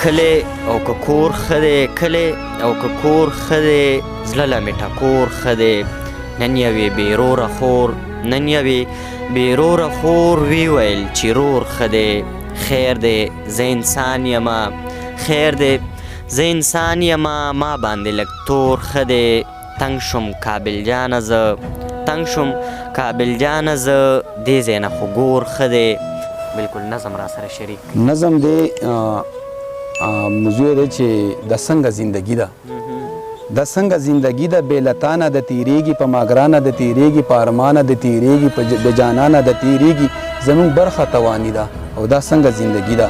کلی او که کور ښه دی کلی او که کور ښه دی زړه له مې ټکور ښه دی نن یوې بېروره خور نن یوې بېروره خور وی ویل چې رور ښه دی خیر دی زه انسان یمه خیر دی زه انسان یمه ما باندې لږ تور ښه دی تنګ شوم کابل جانه زه تنګ شوم کابل جانه زه دې ځای نه خو ګور ښه دی بلکل نظم را سره شریک نظم دی موضوع دی چې د څنګه زندگی ده د څنګه زندگی ده بې لتانه د تیریږي په ماګرانه د تیریږي په ارمانه د تیریږي په د جانانه د تیریږي زموږ برخه توانی ده او دا څنګه زندگی ده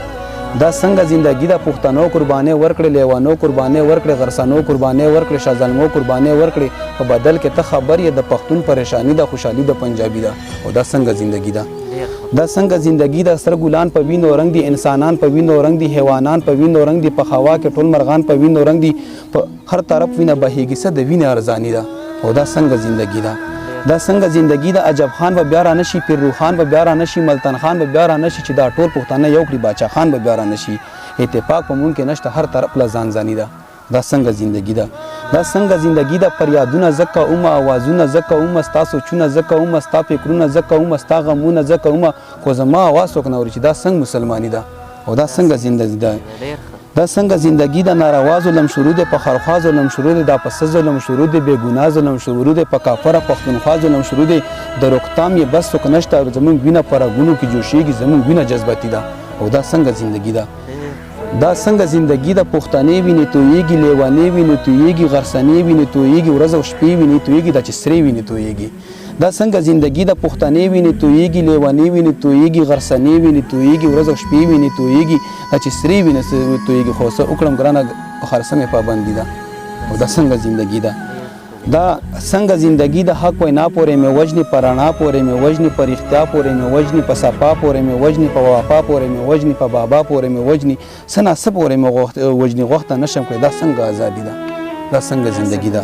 دا څنګه زندگی ده پښتنو قربانۍ ورکړې لیوانو قربانۍ ورکړې غرسنو قربانۍ ورکړې شازلمو قربانۍ ورکړې په بدل کې ته خبر یې د پښتون پریشانی ده خوشحالي د پنجابي ده او دا څنګه زندگی ده دا څنګه زندگی ده سره ګلان په وینو رنگ دي انسانان په وینو رنگ دي حیوانان په وینو رنگ دي په هوا کې ټول مرغان په وینو رنگ دي په هر طرف وینه بهیږي څه د وینې ارزانی ده او دا څنګه زندگی ده دا څنګه زندگی ده عجب خان به بیا را نشي پیرو خان به بیا را نشي ملتان خان به بیا را نشي چې دا ټول پښتانه یو کړي باچا خان به بیا را نشي اتفاق په مونږ کې نشته هر طرف له ځان ځاني ده دا څنګه زندگی ده دا څنګه زندگی ده فریادونه زکه اومه اوازونه زکه اومه ستا سوچونه زکه اومه ستا فکرونه زکه اومه ستا غمونه زکه اومه خو زما اواز څوک نه اوري چې دا څنګه مسلمانی ده او دا څنګه زندگی ده دا څنګه زندگی ده ناروا ظلم شروع ده په خرخوا ظلم شروع ده دا په څه ظلم شروع ده بې ګناه ظلم شروع ده په کافره پښتونخوا ظلم شروع ده د روکتام یې بس څوک نشته زمونږ وینه په رګونو کې جوشیږي زمونږ وینه جذباتي ده او دا څنګه زندگی ده دا څنګه زندگی ده پښتنې وینې تویږي لیوانې وینې تویږي غرسنې وینې تویږي ورځ او شپې وینې تویږي دا چې سرې وینې تویږي دا څنګه زندگی ده پښتنې وینې تویږي لیوانې وینې تویږي غرسنې وینې تویږي ورځ او شپې وینې تویږي دا چې سرې وینې تویږي خو څه وکړم ګرانه په خرڅه مې پابندي ده او دا څنګه زندگی ده دا څنګه زندگی د حق وینا پورې مې وجني په رڼا پورې مې وجني په رښتیا پورې مې وجني په صفا پورې مې وجني په وفا پورې مې وجني په بابا پورې مې وجني څه ناڅه پورې مې وجني غوښته نشم کړی دا څنګه ازادي ده دا څنګه زندگی ده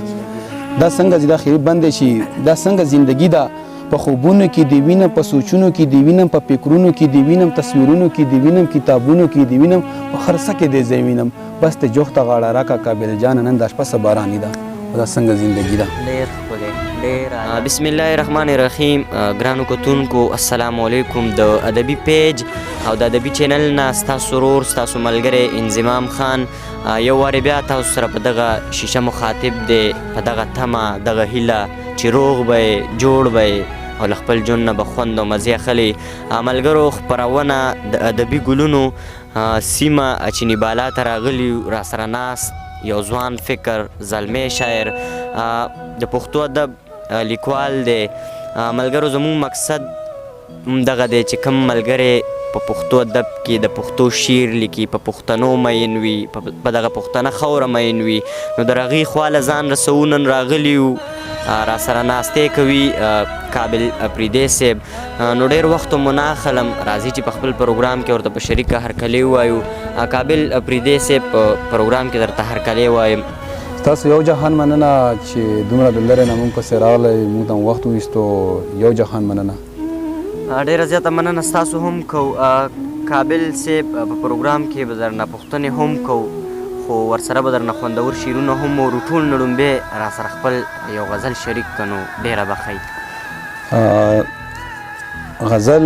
دا څنګه زیاده خیری بند شي دا څنګه زندگی ده په خوبونو کې دی وینم په سوچونو کې دی وینم په فکرونو کې دی وینم تصویرونو کې دی وینم کتابونو کې دی وینم په خرڅه کې دی زه وینم بس ته جوخته غاړه راکا کابل جان نن د شپه باراني ده دا څنګه زندگی ده ډېر ښکلی ډېر بسم الله الرحمن الرحیم ګرانو کتونکو السلام علیکم د ادبي پیج او د ادبي چینل نه ستاسو ورور ستاسو ملګری انضمام خان یو وارې بیا تاسو سره په دغه شیشه مخاطب دی په دغه تمه دغه هیله چې روغ به جوړ به او له خپل ژوند نه به خوند او مزې اخلي ملګرو خپرونه د ادبي ګلونو سیمه اچیني بالا ته راغلي را سره ناست یو ځوان فکر زلمی شاعر د پښتو ادب لیکوال دی ملګرو زموږ مقصد دغه دی چې کوم ملګری په پښتو ادب کې د پښتو شعر لیکي په پښتنو مین وي په دغه پښتنه خاوره مین وي نو د هغې خوا له ځان رسو نن راغلي یو را سره ناستې کوي کابل اپریدی صاحب نو ډېر وخت مو نه اخلم راځي چې په خپل پروګرام کې ورته په شریکه هرکلی ووایو کابل اپریدی صاحب په پروګرام کې درته هرکلی وایم تاسو یو جهان مننه چې دومره د لرې نه موږ پسې راغلی موږ ته وخت وویستو یو جهان مننه ډېره زیاته مننه ستاسو هم کوو کابل صاحب په پروګرام کې به درنه پوښتنې هم کوو خو ورسره به درنه خوندور شعرونه هم ورو ټول نه لومبې را سره خپل یو غزل شریک کنو ډېره بخی غزل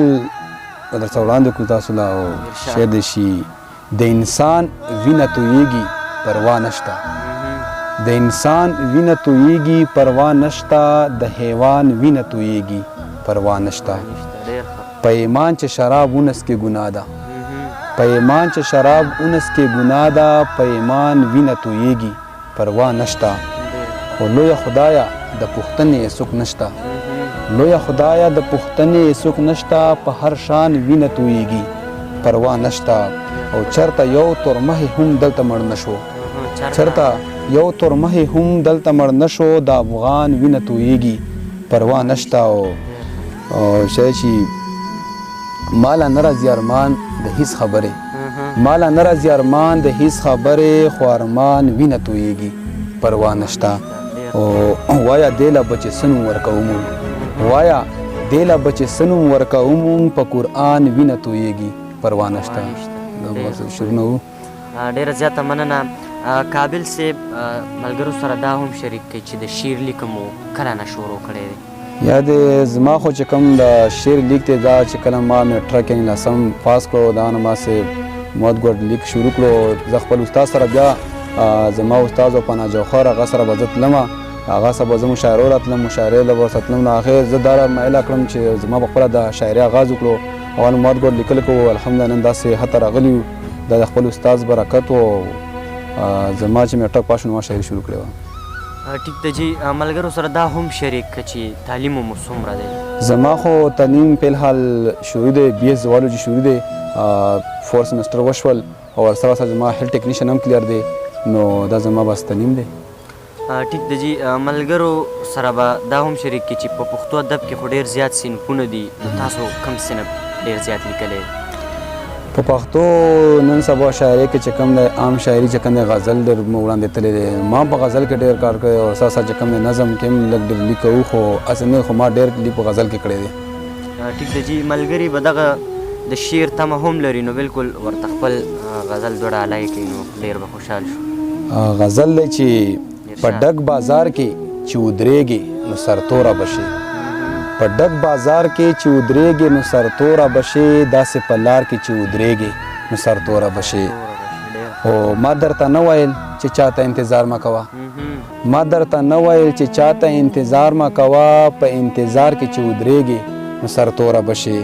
به درته وړاندې کړو تاسو له او شعر دی شي د انسان وینه تویږي پروا نشته د انسان وینه تویږي پروا نشته د حیوان وینه تویږي پروا نشته په ایمان چې شراب ونس کې ګناه ده په ایمان چې شراب اونس کې ګناه ده په ایمان وینه تویږي پروا نشته خو لویه خدایه د پوښتنې څوک نشته لویه خدایه د پوښتنې څوک نشته په هر شان وینه تویږي پروا نشته او چرته یو تورمهی هم دلته مړ نشو چرته یو تورمهی هم دلته مړ نشو د افغان وینه تویږي پروا نشته او شاید چې مالا نراځي ارمان د هیڅ خبرې مالا نراځي ارمان د هیڅ خبرې خو ارمان وینه تویږي پروا نشته او وایا دیله بچې سنوم ورکوم وایا دیله بچې سنوم ورکوم په قرآن وینه تویږي پروا نشته دا شروع ډېره زیاته مننه. کابل صاحب ملګرو سره دا هم شریک کړئ چې د شعر لیک مو کله نه شروع کړی دی؟ یا د زما خو چې کوم د شعر لیک دی دا چې کله ما میټرک یعنې لسم پاس کړو دا نه ما سې مواد ګوډ لیک شروع کړو. زه خپل استاد سره بیا زما استاد او پناه جوخر هغه سره به زه تلمه، هغه سره به زه مشاعرو راتلم، مشاعرې له ورسره تلم. نو آخر زه دا مایله کړم چې زما په خپله د شاعري آغاز وکړو. اول مواد ګوډ لیکل کوو، الحمدلله نن داسې حتی راغلي یو. دا د خپل استاد برکت و. زما چې میټرک پاس شو نو ما شاعري شروع کړې وه. ټیک ده جی. ملګرو سره دا هم شریک که چې تعلیم مو څومره دی؟ زما خو تعلیم په الحال شروع دی، بی ایس زوالوجي شروع دی، 4 سمسټر وشول او ورسره سره زما هیلث ټیکنیشن هم کلیر دی. نو دا زما بس تعلیم دی. ټیک ده جی. ملګرو سره به دا هم شریک کړي چې په پښتو ادب کې خو ډېر زیات صنفونه دي، نو تاسو کوم صنف ډېر زیات لیکلی؟ په پښتو نن سبا شاعري کې چې کوم دی عام شاعري چې کوم دی غزل ډېر وړاندې تللی دی. ما په غزل کې ډېر کار کړی او سره سره چې کوم دی نظم کې هم لږ ډېر لیکو، خو اصل نه خو ما ډېر لیک په غزل کې کړی دی. ټیک ده جی. ملګري به دغه د شعر تمه هم لري، نو بالکل ورته خپل غزل دوه ډالۍ کوي، نو ډېر به خوشحال شو. غزل دی چې په ډک بازار کې چې ودرېږي نو سرتوره بشي، په ډک بازار کې چې ودرېږي نو سرتوره بشي، داسې په لار کې چې ودرېږي نو سرتوره بشي. او ما درته نه ویل چې چاته انتظار مه کوه، ما درته نه ویل چې چاته انتظار مه کوه، په انتظار کې چې ودرېږي نو سرتوره بشي.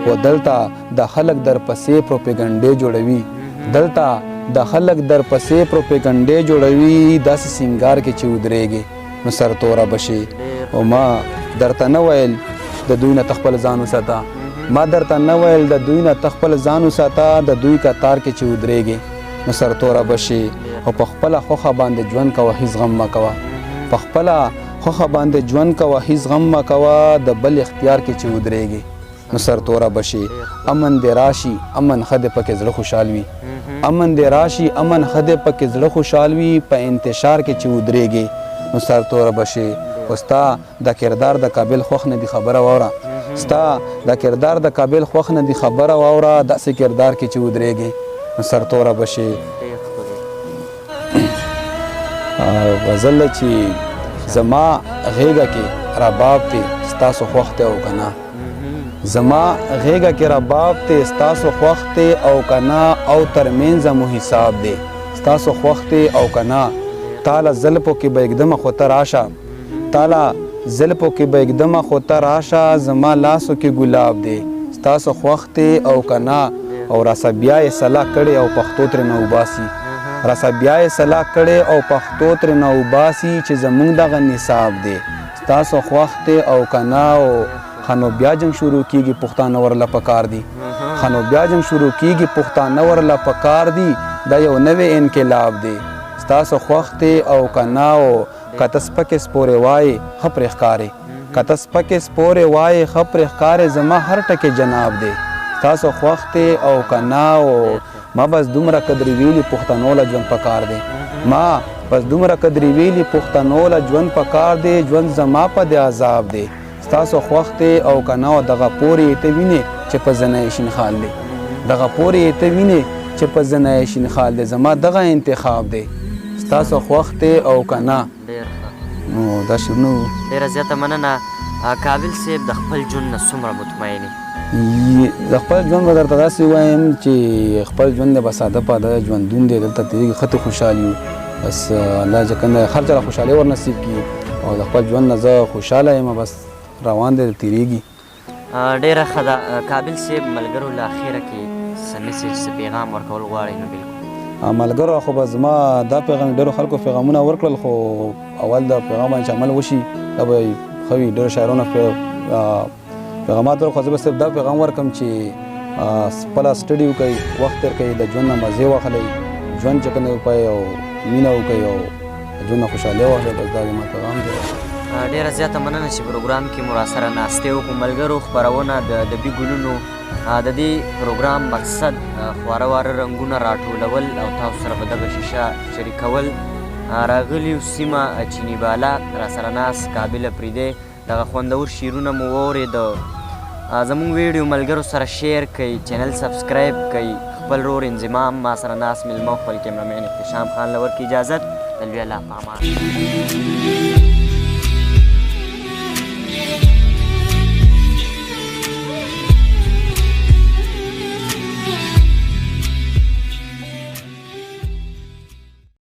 او دلته د خلک در پسې پروپیګنډې جوړوي، دلته د خلک در پسې پروپیګنډې جوړوي، داسې سینګار کې چې ودرېږي نو سرتوره بشي. او ما درته نه ویل د دوی نه تخپل ځان وساته، ما درته نه ویل د دوی نه تخپل ځان وساته، د دوی کتار کې چې ودرېږي نو سرتوره بشي. او په خپله خوښه باندې ژوند کوه، هېڅ غم مه کوه، په خپله خوښه باندې ژوند کوه، هېڅ غم مه کوه، د بل اختیار کې چې ودرېږي نو سرتوره بشي. امن دې راشي، امن ښه دې پکې زړه خوشحال وي، امن دې راشي، امن ښه دې پکې زړه خوشحال وي، په انتشار کې چې ودرېږي نو سرتوره بشي. او ستا د کردار د قابل خوښ نه دي خبره واوره، ستا د کردار د قابل خوښ نه دي خبره واوره، داسې کردار کې چې ودرېږي نو سرتوره بشي. غزل چې زما غېږه کې رباب دی ستاسو خوښ دی او که نه، زما غېږه کې رباب دی ستاسو خوښ دی او که نه، او ترمنځه مو حساب دی ستاسو خوښ دی او که نه. تاله زلفو کې به اقدمه خو ته راشه، تاله زلفو کې به اقدمه خو ته راشه، زما لاسو کې ګلاب دی ستاسو خوښ دی او که نه. او راسه بیا یې صلاح کړې او پښتو ترې نه وباسي، راسه بیا یې صلاح کړې او پښتو ترې نه وباسي، چې زموږ دغه نصاب دی ستاسو خوښ دی او که نه. او خنو بیا جنګ شروع کیږي پښتانه ورله پکار دي، خنو بیا جنګ شروع کیږي پښتانه ورله پکار دي، دا یو نوی انقلاب دی ستاسو خوښ دی او که نه. او که ته سپکې سپورې وایې ښه پرې ښکارې، که ته سپکې سپورې وایې ښه پرې ښکارې، زما هر ټکی جناب دی ستاسو خوښ دی او که نه. او ما بس دومره قدرې ویلي پښتنو له ژوند پکار دی، ما بس دومره قدرې ویلي پښتنو له ژوند پکار دی، ژوند زما په دې عذاب دی ستاسو خوښ دی او که نه. او دغه پورې یې ته وینې چې په زنه یې شین خال دی، دغه پورې یې ته وینې چې په زنه یې شین خال دی، زما دغه انتخاب دی ستاسو خوښ دی او که نه. نو دا شعرونه ډېره زیاته مننه. کابل صاحب د خپل ژوند نه څومره مطمئن یې؟ د خپل ژوند به درته داسې ووایم چې خپل ژوند دی به ساده پاده ژوندون دی، دلته تېرېږي ښه ته خوشحال یو، بس الله چې کوم دی هر چا له خوشحالۍ ور نصیب کړي. او د خپل ژوند نه زه خوشحاله یم، بس روان دی تېرېږي. ډېره ښه ده. کابل صاحب ملګرو له اخره کې څه میسج څه پیغام ورکول غواړئ؟ نو بالکل ملګرو خو به زما دا پیغام ډېرو خلکو پیغامونه ورکړل، خو اول د پیغام باندې چې عمل وشي دا به ښه وي. ډېرو شاعرانو پیغامات ورکړل، خو زه به صرف دا پیغام ورکړم چې خپله سټډي وکړئ، وخت تېر کړئ، د ژوند نه مزې واخلئ، ژوند چې کوم دی وکړئ او مینه وکړئ او د ژوند نه خوشحالي واخلئ. بس دا زما پیغام دی. ډېره زیاته مننه چې پروګرام کې مو راسره ناستې وکړو. ملګرو خپرونه د ادبي ګلونو د دې پروګرام مقصد خواره واره رنګونه راټولول او تاسو سره به دغه شیشه شریکول. راغلیو سیمه چیني بالا راسره ناست کابل پریدی، دغه خوندور شعرونه مو واورېد. زموږ ویډیو ملګرو سره شیر کړئ، چینل سبسکرایب کړئ، خپل رور انضمام ما سره ناست مېلمه خپل کیمرامین احتشام خان له ورکړي اجازت د لوی الله په امان